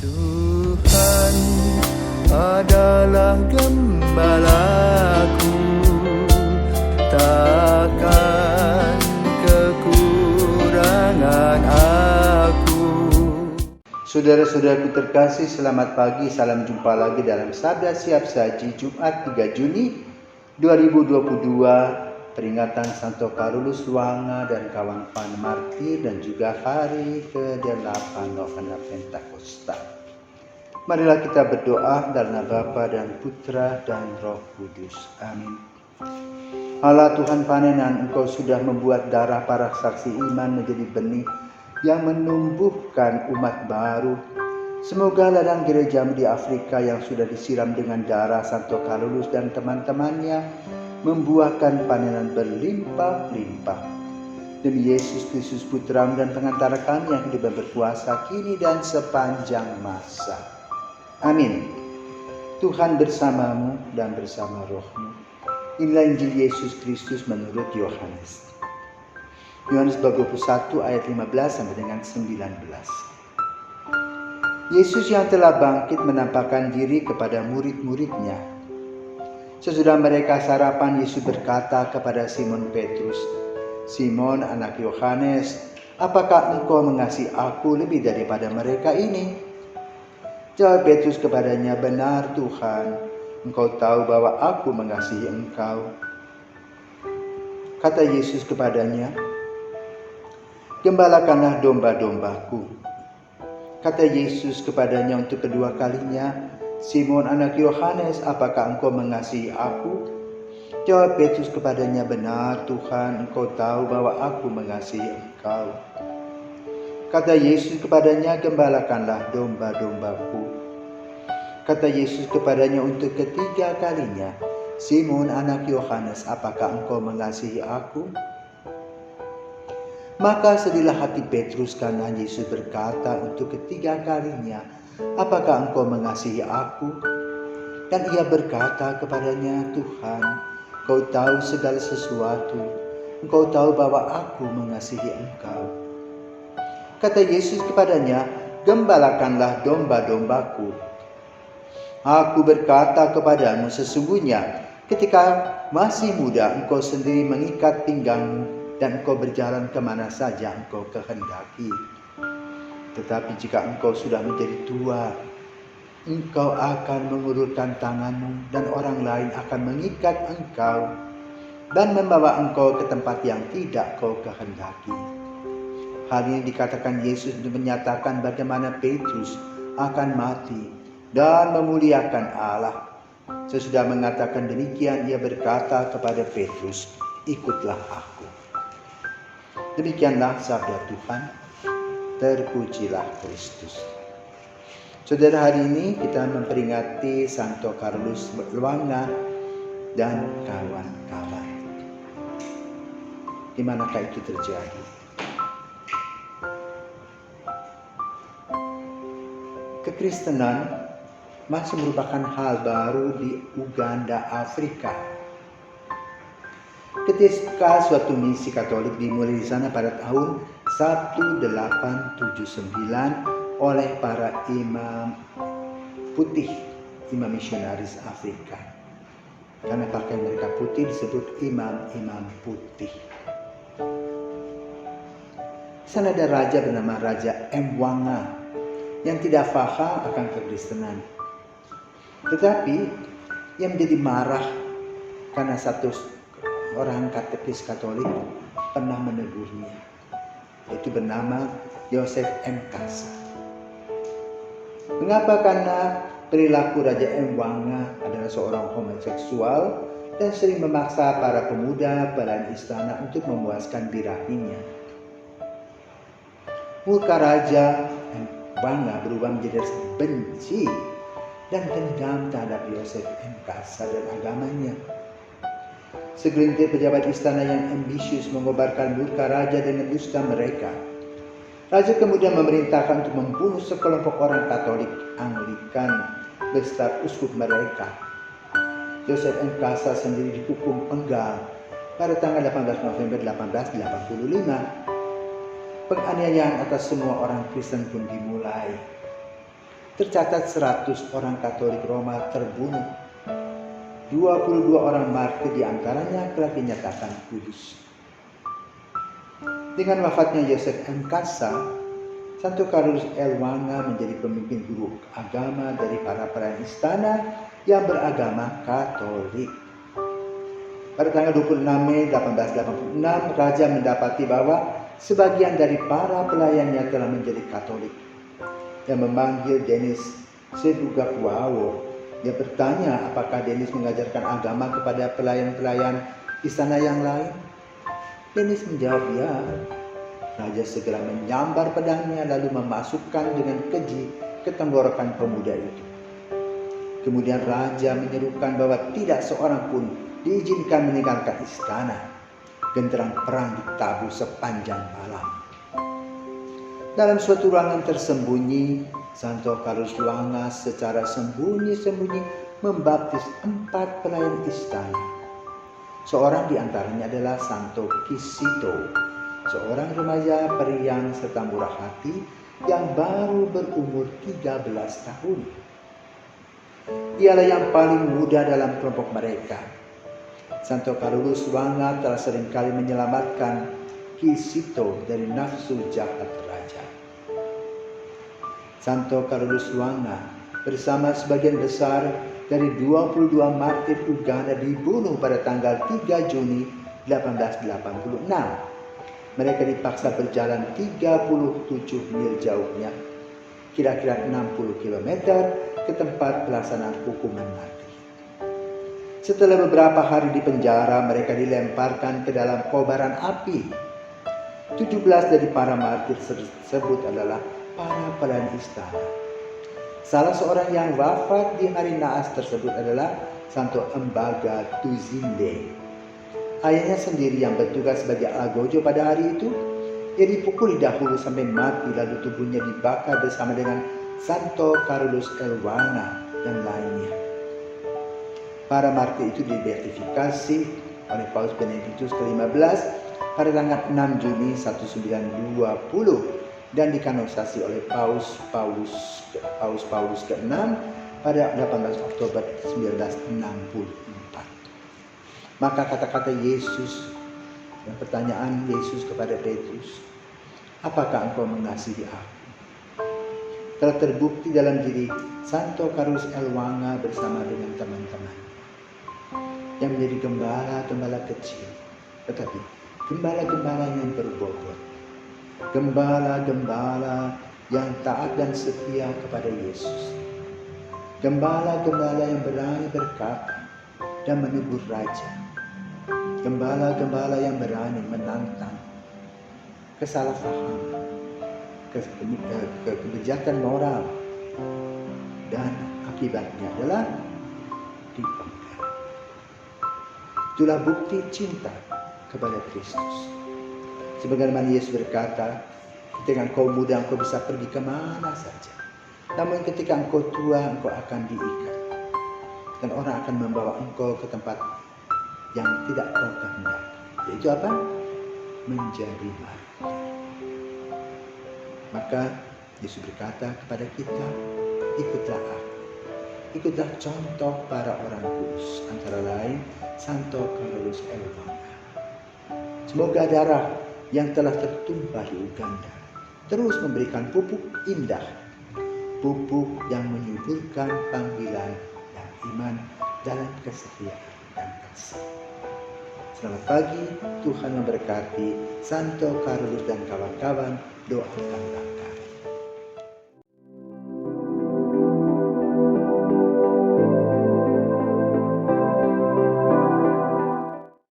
Tuhan adalah gembalaku, takkan kekurangan aku. Saudara-saudaraku terkasih, selamat pagi, salam jumpa lagi dalam Sabda Siap Saji Jumat 3 Juni 2022, peringatan Santo Carolus Luanga dan kawan-kawan martir dan juga hari ke-8 Novena Pentakosta. Marilah kita berdoa dalam nama Bapa dan Putra dan Roh Kudus. Amin. Allah Tuhan panenan, Engkau sudah membuat darah para saksi iman menjadi benih yang menumbuhkan umat baru. Semoga ladang gerejamu di Afrika yang sudah disiram dengan darah Santo Carolus dan teman-temannya membuahkan panenan berlimpah-limpah. Demi Yesus Kristus Putramu dan pengantara kami yang hidup dan berkuasa kini dan sepanjang masa. Amin. Tuhan bersamamu dan bersama rohmu. Inilah Injil Yesus Kristus menurut Yohanes. Yohanes bab 21 ayat 15 sampai dengan 19. Yesus yang telah bangkit menampakkan diri kepada murid-muridnya. Sesudah mereka sarapan, Yesus berkata kepada Simon Petrus, "Simon, anak Yohanes, apakah engkau mengasihi aku lebih daripada mereka ini?" Jawab Petrus kepadanya, "Benar Tuhan, Engkau tahu bahwa aku mengasihi engkau." Kata Yesus kepadanya, "Gembalakanlah domba-dombaku." Kata Yesus kepadanya untuk kedua kalinya, "Simon anak Yohanes, apakah engkau mengasihi aku?" Jawab Petrus kepadanya, "Benar Tuhan, Engkau tahu bahwa aku mengasihi engkau." Kata Yesus kepadanya, "Gembalakanlah domba-dombaku." Kata Yesus kepadanya untuk ketiga kalinya, "Simon anak Yohanes, apakah engkau mengasihi aku?" Maka sedihlah hati Petrus karena Yesus berkata untuk ketiga kalinya, "Apakah engkau mengasihi aku?" Dan ia berkata kepadanya, "Tuhan, Engkau tahu segala sesuatu. Engkau tahu bahwa aku mengasihi engkau." Kata Yesus kepadanya, "Gembalakanlah domba-dombaku. Aku berkata kepadamu, sesungguhnya ketika masih muda engkau sendiri mengikat pinggangmu dan engkau berjalan kemana saja engkau kehendaki. Tetapi jika engkau sudah menjadi tua, engkau akan mengulurkan tanganmu dan orang lain akan mengikat engkau dan membawa engkau ke tempat yang tidak kau kehendaki." Hal ini dikatakan Yesus untuk menyatakan bagaimana Petrus akan mati dan memuliakan Allah. Sesudah mengatakan demikian, ia berkata kepada Petrus, "Ikutlah aku." Demikianlah sabda Tuhan. Terpujilah Kristus. Saudara, hari ini kita memperingati Santo Carolus Luanga dan kawan-kawan. Di manakah itu terjadi? Kekristenan masih merupakan hal baru di Uganda, Afrika. Ketika suatu misi Katolik dimulai di sana pada tahun 1879 oleh para imam putih, imam misionaris Afrika. Karena pakaian mereka putih disebut imam-imam putih. Di sana ada raja bernama Raja Mwanga yang tidak paham akan kekristenan. Tetapi yang menjadi marah karena satu orang katekis Katolik pernah menegurnya, yaitu bernama Joseph M. Kasa. Mengapa? Karena perilaku Raja Mwanga adalah seorang homoseksual dan sering memaksa para pemuda pelayan istana untuk memuaskan birahinya. Murka Raja Mwanga berubah menjadi benci dan dendam terhadap Joseph M. Kasa dan agamanya. Segelintir pejabat istana yang ambisius mengobarkan murka raja dengan dusta mereka. Raja kemudian memerintahkan untuk membunuh sekelompok orang Katolik Anglikan beserta uskup mereka. Joseph M. Kasa sendiri dihukum penggal pada tanggal 18 November 1885. Penganiayaan atas semua orang Kristen pun dimulai. tercatat 100 orang Katolik Roma terbunuh. 22 orang martir diantaranya telah dinyatakan kudus. Dengan wafatnya Yosef M. Kassa, Santo Carolus Elwanga menjadi pemimpin guru agama dari para pelayan istana yang beragama Katolik. Pada tanggal 26 Mei 1886, Raja mendapati bahwa sebagian dari para pelayannya telah menjadi Katolik. Yang memanggil Denis Sedugakuawo. Dia bertanya apakah Denis mengajarkan agama kepada pelayan-pelayan istana yang lain. Denis menjawab ya. Raja segera menyambar pedangnya lalu memasukkan dengan keji ke tenggorokan pemuda itu. Kemudian Raja menyerukan bahwa tidak seorang pun diizinkan meninggalkan istana. Genderang perang ditabuh sepanjang malam. Dalam suatu ruangan tersembunyi, Santo Carolus Luanga secara sembunyi-sembunyi membaptis 4 pelayan istana. Seorang di antaranya adalah Santo Kisito, seorang remaja periang serta murah hati yang baru berumur 13 tahun. Dialah yang paling muda dalam kelompok mereka. Santo Carolus Luanga telah seringkali menyelamatkan Kisito dari nafsu jahat raja. Santo Carolus Luanga bersama sebagian besar dari 22 martir Uganda dibunuh pada tanggal 3 Juni 1886. Mereka dipaksa berjalan 37 mil jauhnya, kira-kira 60 km ke tempat pelaksanaan hukuman mati. Setelah beberapa hari di penjara, mereka dilemparkan ke dalam kobaran api. 17 dari para martir tersebut adalah para pelayan istana. Salah seorang yang wafat di hari naas tersebut adalah Santo Embaga Tuzinde. Ayahnya sendiri yang bertugas sebagai algojo pada hari itu, ia dipukuli dahulu sampai mati lalu tubuhnya dibakar bersama dengan Santo Carolus Elwanga dan lainnya. Para martir itu dibeatifikasi oleh Paus Benediktus ke-15 pada tanggal 6 Juni 1920 dan dikanonisasi oleh Paus Paulus ke-6 pada 18 Oktober 1964. Maka kata-kata Yesus dan pertanyaan Yesus kepada Petrus, apakah engkau mengasihi aku? Telah terbukti dalam diri Santo Carolus Elwanga bersama dengan teman-teman yang menjadi gembala-gembala kecil, tetapi gembala-gembala yang berbobot, gembala-gembala yang taat dan setia kepada Yesus, gembala-gembala yang berani berkata dan menegur raja, gembala-gembala yang berani menantang kesalahpahaman, kebijakan moral, dan akibatnya adalah dipenggal. Itulah bukti cinta kepada Kristus. Sebagaimana Yesus berkata, ketika engkau muda engkau bisa pergi kemana saja. Namun ketika engkau tua engkau akan diikat. Dan orang akan membawa engkau ke tempat yang tidak kau kehendaki. Yaitu apa? Menjadi martir. Maka Yesus berkata kepada kita, ikutlah aku. Ikutlah contoh para orang kudus, antara lain Santo Carolus Elwanga. Semoga darah yang telah tertumpah di Uganda terus memberikan pupuk indah, pupuk yang menyuburkan panggilan dan iman dalam kesetiaan dan kasih. Selamat pagi, Tuhan memberkati. Santo Carolus dan kawan-kawan, doakan langkah.